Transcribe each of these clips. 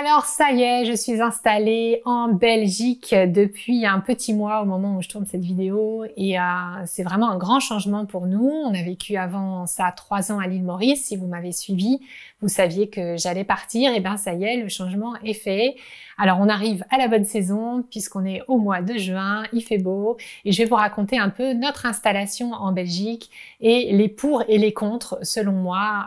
Alors ça y est, je suis installée en Belgique depuis un petit mois au moment où je tourne cette vidéo et c'est vraiment un grand changement pour nous. On a vécu avant ça 3 ans à l'île Maurice. Si vous m'avez suivi, vous saviez que j'allais partir. Et bien ça y est, le changement est fait. Alors on arrive à la bonne saison puisqu'on est au mois de juin, il fait beau et je vais vous raconter un peu notre installation en Belgique et les pour et les contre selon moi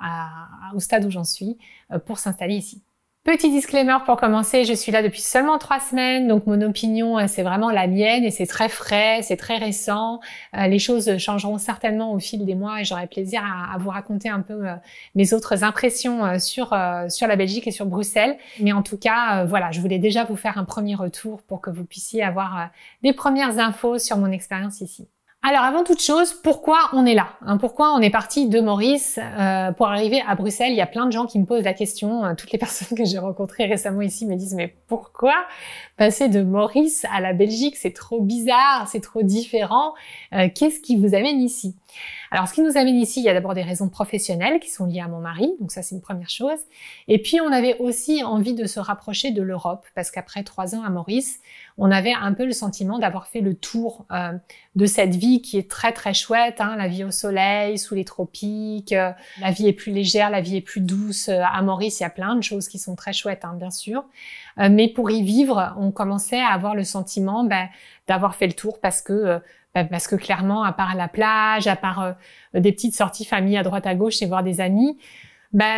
au stade où j'en suis pour s'installer ici. Petit disclaimer pour commencer, je suis là depuis seulement 3 semaines, donc mon opinion c'est vraiment la mienne et c'est très frais, c'est très récent. Les choses changeront certainement au fil des mois et j'aurai plaisir à vous raconter un peu mes autres impressions sur la Belgique et sur Bruxelles. Mais en tout cas, voilà, je voulais déjà vous faire un premier retour pour que vous puissiez avoir des premières infos sur mon expérience ici. Alors avant toute chose, pourquoi on est là, pourquoi on est parti de Maurice pour arriver à Bruxelles? Il y a plein de gens qui me posent la question, toutes les personnes que j'ai rencontrées récemment ici me disent mais pourquoi passer de Maurice à la Belgique? C'est trop bizarre, c'est trop différent, qu'est-ce qui vous amène ici? Alors ce qui nous amène ici, il y a d'abord des raisons professionnelles qui sont liées à mon mari, donc ça c'est une première chose. Et puis on avait aussi envie de se rapprocher de l'Europe, parce qu'après 3 ans à Maurice, on avait un peu le sentiment d'avoir fait le tour de cette vie qui est très très chouette, la vie au soleil, sous les tropiques, la vie est plus légère, la vie est plus douce. À Maurice, il y a plein de choses qui sont très chouettes, bien sûr. Mais pour y vivre, on commençait à avoir le sentiment d'avoir fait le tour parce que clairement, à part la plage, à part des petites sorties famille à droite à gauche et voir des amis,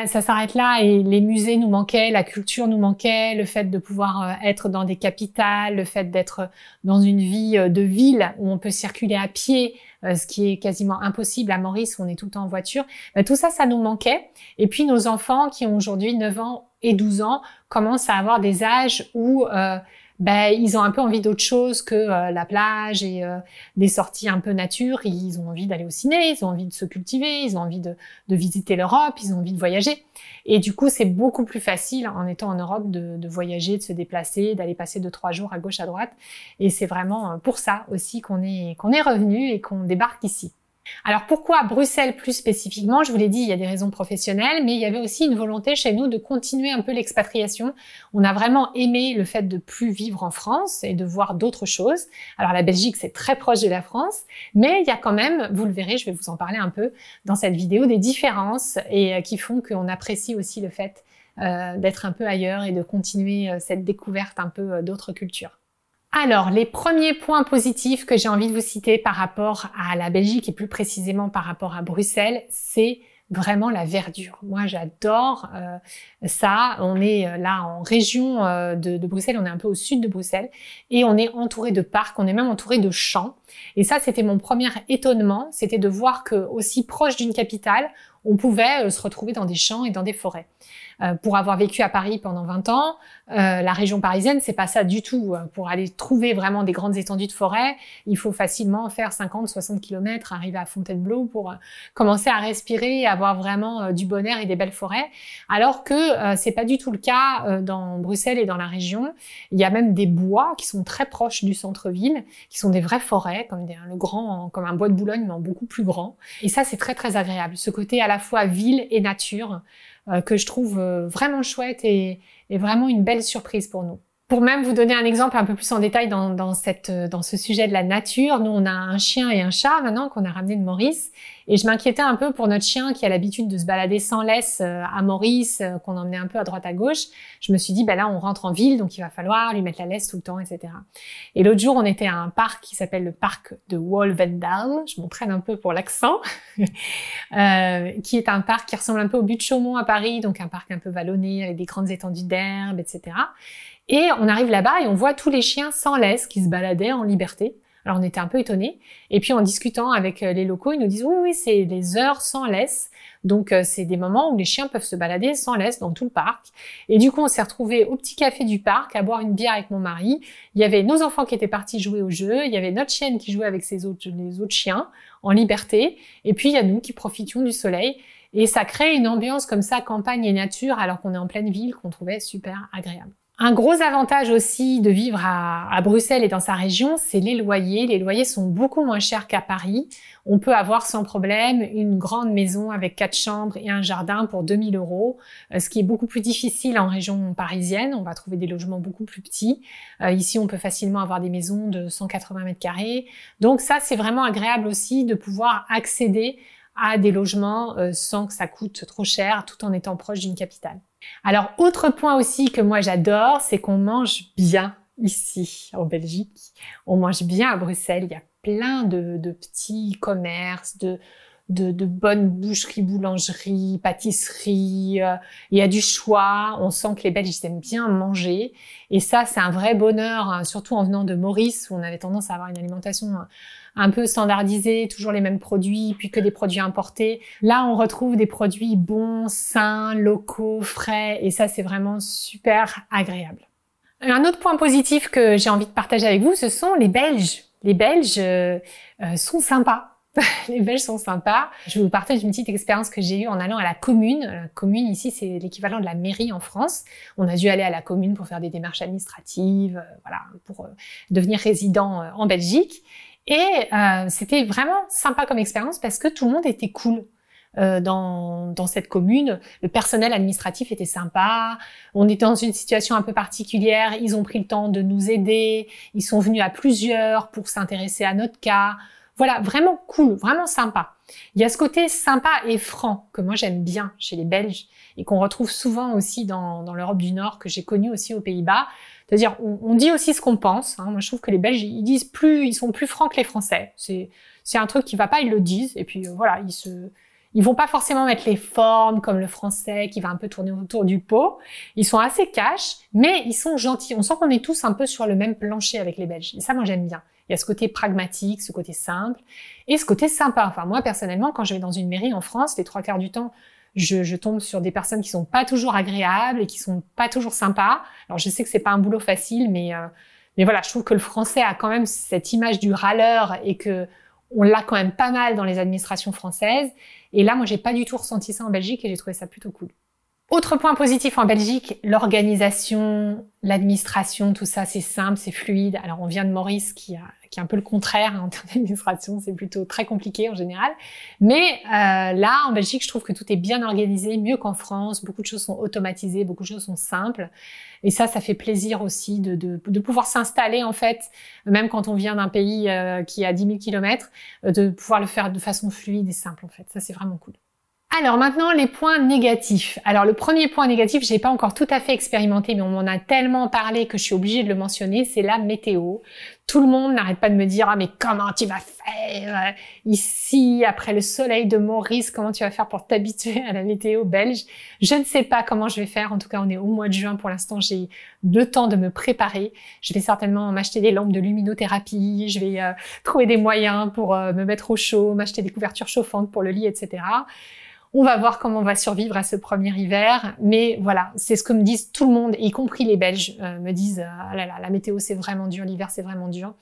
ça s'arrête là et les musées nous manquaient, la culture nous manquait, le fait de pouvoir être dans des capitales, le fait d'être dans une vie de ville où on peut circuler à pied, ce qui est quasiment impossible à Maurice où on est tout le temps en voiture. Tout ça, ça nous manquait. Et puis nos enfants qui ont aujourd'hui 9 ans et 12 ans commencent à avoir des âges où ils ont un peu envie d'autre chose que la plage et des sorties un peu nature. Ils ont envie d'aller au ciné, ils ont envie de se cultiver, ils ont envie de visiter l'Europe, ils ont envie de voyager. Et du coup, c'est beaucoup plus facile en étant en Europe de voyager, de se déplacer, d'aller passer 2-3 jours à gauche, à droite. Et c'est vraiment pour ça aussi qu'on est revenu et qu'on débarque ici. Alors pourquoi Bruxelles plus spécifiquement? Je vous l'ai dit, il y a des raisons professionnelles, mais il y avait aussi une volonté chez nous de continuer un peu l'expatriation. On a vraiment aimé le fait de plus vivre en France et de voir d'autres choses. Alors la Belgique, c'est très proche de la France, mais il y a quand même, vous le verrez, je vais vous en parler un peu dans cette vidéo, des différences et qui font qu'on apprécie aussi le fait d'être un peu ailleurs et de continuer cette découverte un peu d'autres cultures. Alors, les premiers points positifs que j'ai envie de vous citer par rapport à la Belgique et plus précisément par rapport à Bruxelles, c'est vraiment la verdure. Moi, j'adore ça. On est là en région de Bruxelles, on est un peu au sud de Bruxelles et on est entouré de parcs, on est même entouré de champs. Et ça, c'était mon premier étonnement, c'était de voir que aussi proche d'une capitale, on pouvait se retrouver dans des champs et dans des forêts. Pour avoir vécu à Paris pendant 20 ans, la région parisienne, c'est pas ça du tout. Pour aller trouver vraiment des grandes étendues de forêt, il faut facilement faire 50-60 km, arriver à Fontainebleau pour commencer à respirer et avoir vraiment du bon air et des belles forêts. Alors que c'est pas du tout le cas dans Bruxelles et dans la région. Il y a même des bois qui sont très proches du centre-ville, qui sont des vraies forêts, comme un bois de Boulogne, mais en beaucoup plus grand. Et ça, c'est très très agréable. Ce côté à la fois ville et nature, que je trouve vraiment chouette et vraiment une belle surprise pour nous. Pour même vous donner un exemple un peu plus en détail dans ce sujet de la nature, nous on a un chien et un chat maintenant qu'on a ramené de Maurice et je m'inquiétais un peu pour notre chien qui a l'habitude de se balader sans laisse à Maurice, qu'on emmenait un peu à droite à gauche. Je me suis dit là on rentre en ville donc il va falloir lui mettre la laisse tout le temps, etc. Et l'autre jour on était à un parc qui s'appelle le parc de Wolvendal, je m'entraîne un peu pour l'accent, qui est un parc qui ressemble un peu au Buttes-Chaumont à Paris, donc un parc un peu vallonné avec des grandes étendues d'herbe, etc. Et on arrive là-bas et on voit tous les chiens sans laisse qui se baladaient en liberté. Alors on était un peu étonnés. Et puis en discutant avec les locaux, ils nous disent oui, c'est des heures sans laisse. Donc c'est des moments où les chiens peuvent se balader sans laisse dans tout le parc. Et du coup, on s'est retrouvés au petit café du parc à boire une bière avec mon mari. Il y avait nos enfants qui étaient partis jouer au jeu. Il y avait notre chienne qui jouait avec les autres chiens en liberté. Et puis il y a nous qui profitions du soleil. Et ça crée une ambiance comme ça, campagne et nature, alors qu'on est en pleine ville, qu'on trouvait super agréable. Un gros avantage aussi de vivre à Bruxelles et dans sa région, c'est les loyers. Les loyers sont beaucoup moins chers qu'à Paris. On peut avoir sans problème une grande maison avec 4 chambres et un jardin pour 2 000 €, ce qui est beaucoup plus difficile en région parisienne. On va trouver des logements beaucoup plus petits. Ici, on peut facilement avoir des maisons de 180 mètres carrés. Donc ça, c'est vraiment agréable aussi de pouvoir accéder à des logements sans que ça coûte trop cher, tout en étant proche d'une capitale. Alors, autre point aussi que moi j'adore, c'est qu'on mange bien ici, en Belgique. On mange bien à Bruxelles. Il y a plein de petits commerces, de bonnes boucheries, boulangeries, pâtisseries. Il y a du choix. On sent que les Belges ils aiment bien manger. Et ça, c'est un vrai bonheur, hein, surtout en venant de Maurice, où on avait tendance à avoir une alimentation un peu standardisée, toujours les mêmes produits, puis que des produits importés. Là, on retrouve des produits bons, sains, locaux, frais. Et ça, c'est vraiment super agréable. Un autre point positif que j'ai envie de partager avec vous, ce sont les Belges. Les Belges sont sympas. Les Belges sont sympas. Je vous partage une petite expérience que j'ai eue en allant à la commune. La commune ici, c'est l'équivalent de la mairie en France. On a dû aller à la commune pour faire des démarches administratives, voilà, pour devenir résident en Belgique. Et c'était vraiment sympa comme expérience parce que tout le monde était cool. Dans cette commune, le personnel administratif était sympa, on était dans une situation un peu particulière, ils ont pris le temps de nous aider, ils sont venus à plusieurs pour s'intéresser à notre cas. Voilà, vraiment cool, vraiment sympa. Il y a ce côté sympa et franc que moi j'aime bien chez les Belges et qu'on retrouve souvent aussi dans l'Europe du Nord, que j'ai connu aussi aux Pays-Bas. C'est-à-dire, on dit aussi ce qu'on pense. Hein. Moi, je trouve que les Belges, ils sont plus francs que les Français. C'est un truc qui va pas, ils le disent. Et puis voilà, ils vont pas forcément mettre les formes comme le Français qui va un peu tourner autour du pot. Ils sont assez cash, mais ils sont gentils. On sent qu'on est tous un peu sur le même plancher avec les Belges. Et ça, moi, j'aime bien. Il y a ce côté pragmatique, ce côté simple et ce côté sympa. Enfin, moi, personnellement, quand je vais dans une mairie en France, les 3 quarts du temps, je tombe sur des personnes qui sont pas toujours agréables et qui sont pas toujours sympas. Alors, je sais que c'est pas un boulot facile, mais voilà, je trouve que le Français a quand même cette image du râleur et que on l'a quand même pas mal dans les administrations françaises. Et là, moi, j'ai pas du tout ressenti ça en Belgique et j'ai trouvé ça plutôt cool. Autre point positif en Belgique, l'organisation, l'administration, tout ça, c'est simple, c'est fluide. Alors, on vient de Maurice qui est un peu le contraire, hein, en termes d'administration, c'est plutôt très compliqué en général. Mais là, en Belgique, je trouve que tout est bien organisé, mieux qu'en France. Beaucoup de choses sont automatisées, beaucoup de choses sont simples. Et ça fait plaisir aussi de pouvoir s'installer, en fait, même quand on vient d'un pays qui est à 10 000 kilomètres, de pouvoir le faire de façon fluide et simple, en fait. Ça, c'est vraiment cool. Alors maintenant, les points négatifs. Alors le premier point négatif, j'ai pas encore tout à fait expérimenté, mais on m'en a tellement parlé que je suis obligée de le mentionner, c'est la météo. Tout le monde n'arrête pas de me dire « Ah mais comment tu vas faire ici, après le soleil de Maurice, comment tu vas faire pour t'habituer à la météo belge ?» Je ne sais pas comment je vais faire, en tout cas on est au mois de juin pour l'instant, j'ai le temps de me préparer. Je vais certainement m'acheter des lampes de luminothérapie, je vais trouver des moyens pour me mettre au chaud, m'acheter des couvertures chauffantes pour le lit, etc. On va voir comment on va survivre à ce premier hiver. Mais voilà, c'est ce que me disent tout le monde, y compris les Belges, me disent ah là là, la météo c'est vraiment dur, l'hiver c'est vraiment dur.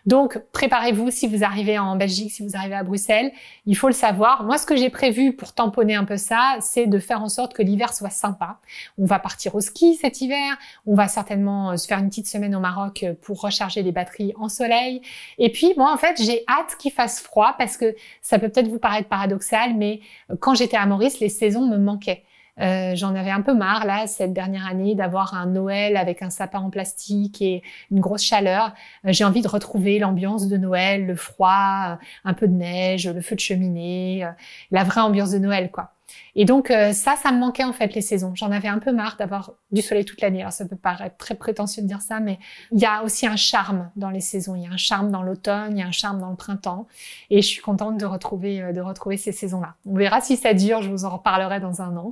Donc, préparez-vous si vous arrivez en Belgique, si vous arrivez à Bruxelles. Il faut le savoir. Moi, ce que j'ai prévu pour tamponner un peu ça, c'est de faire en sorte que l'hiver soit sympa. On va partir au ski cet hiver. On va certainement se faire une petite semaine au Maroc pour recharger les batteries en soleil. Et puis, moi, en fait, j'ai hâte qu'il fasse froid parce que ça peut peut-être vous paraître paradoxal, mais quand j'étais à Maurice, les saisons me manquaient. J'en avais un peu marre là cette dernière année d'avoir un Noël avec un sapin en plastique et une grosse chaleur. J'ai envie de retrouver l'ambiance de Noël, le froid, un peu de neige, le feu de cheminée, la vraie ambiance de Noël quoi. Et donc ça me manquait en fait les saisons. J'en avais un peu marre d'avoir du soleil toute l'année. Alors ça peut paraître très prétentieux de dire ça, mais il y a aussi un charme dans les saisons. Il y a un charme dans l'automne, il y a un charme dans le printemps. Et je suis contente de retrouver ces saisons-là. On verra si ça dure, je vous en reparlerai dans un an.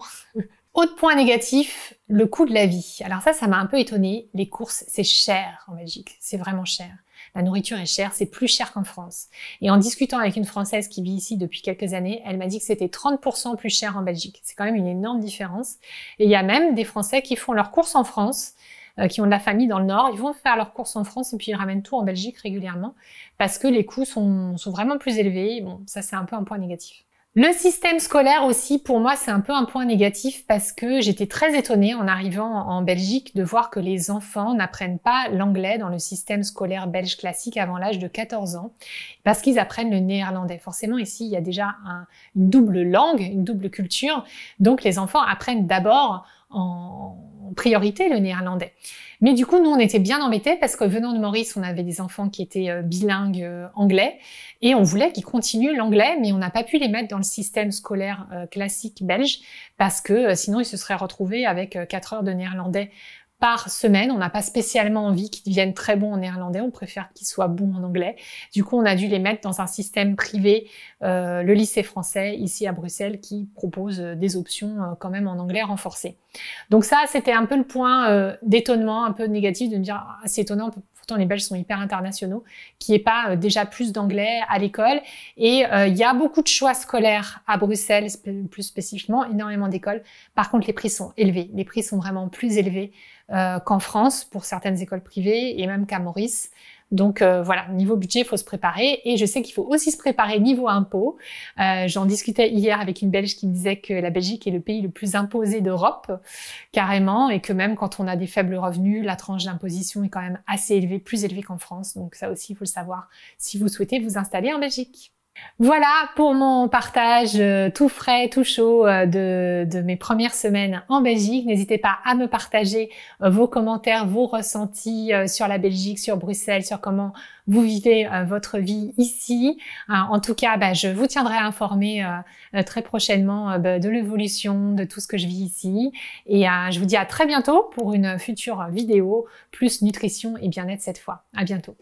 Autre point négatif, le coût de la vie. Alors ça m'a un peu étonnée. Les courses, c'est cher en Belgique. C'est vraiment cher. La nourriture est chère, c'est plus cher qu'en France. Et en discutant avec une Française qui vit ici depuis quelques années, elle m'a dit que c'était 30% plus cher en Belgique. C'est quand même une énorme différence. Et il y a même des Français qui font leurs courses en France, qui ont de la famille dans le Nord. Ils vont faire leurs courses en France et puis ils ramènent tout en Belgique régulièrement parce que les coûts sont vraiment plus élevés. Bon, ça c'est un peu un point négatif. Le système scolaire aussi, pour moi, c'est un peu un point négatif parce que j'étais très étonnée en arrivant en Belgique de voir que les enfants n'apprennent pas l'anglais dans le système scolaire belge classique avant l'âge de 14 ans parce qu'ils apprennent le néerlandais. Forcément, ici, il y a déjà une double langue, une double culture, donc les enfants apprennent d'abord en priorité le néerlandais. Mais du coup, nous, on était bien embêtés parce que venant de Maurice, on avait des enfants qui étaient bilingues anglais et on voulait qu'ils continuent l'anglais, mais on n'a pas pu les mettre dans le système scolaire classique belge parce que sinon, ils se seraient retrouvés avec 4 heures de néerlandais par semaine. On n'a pas spécialement envie qu'ils deviennent très bons en néerlandais, on préfère qu'ils soient bons en anglais. Du coup, on a dû les mettre dans un système privé, le lycée français, ici à Bruxelles, qui propose des options quand même en anglais renforcé. Donc ça, c'était un peu le point d'étonnement, un peu négatif, de me dire « Ah, c'est étonnant, pourtant les Belges sont hyper internationaux, qu'il n'y ait pas déjà plus d'anglais à l'école. » Et il y a beaucoup de choix scolaires à Bruxelles, plus spécifiquement, énormément d'écoles. Par contre, les prix sont élevés. Les prix sont vraiment plus élevés qu'en France pour certaines écoles privées et même qu'à Maurice. Donc voilà, niveau budget, il faut se préparer. Et je sais qu'il faut aussi se préparer niveau impôt. J'en discutais hier avec une Belge qui me disait que la Belgique est le pays le plus imposé d'Europe, carrément, et que même quand on a des faibles revenus, la tranche d'imposition est quand même assez élevée, plus élevée qu'en France. Donc ça aussi, il faut le savoir si vous souhaitez vous installer en Belgique. Voilà pour mon partage tout frais, tout chaud de mes premières semaines en Belgique. N'hésitez pas à me partager vos commentaires, vos ressentis sur la Belgique, sur Bruxelles, sur comment vous vivez votre vie ici. En tout cas, je vous tiendrai informé très prochainement de l'évolution de tout ce que je vis ici. Et je vous dis à très bientôt pour une future vidéo plus nutrition et bien-être cette fois. À bientôt.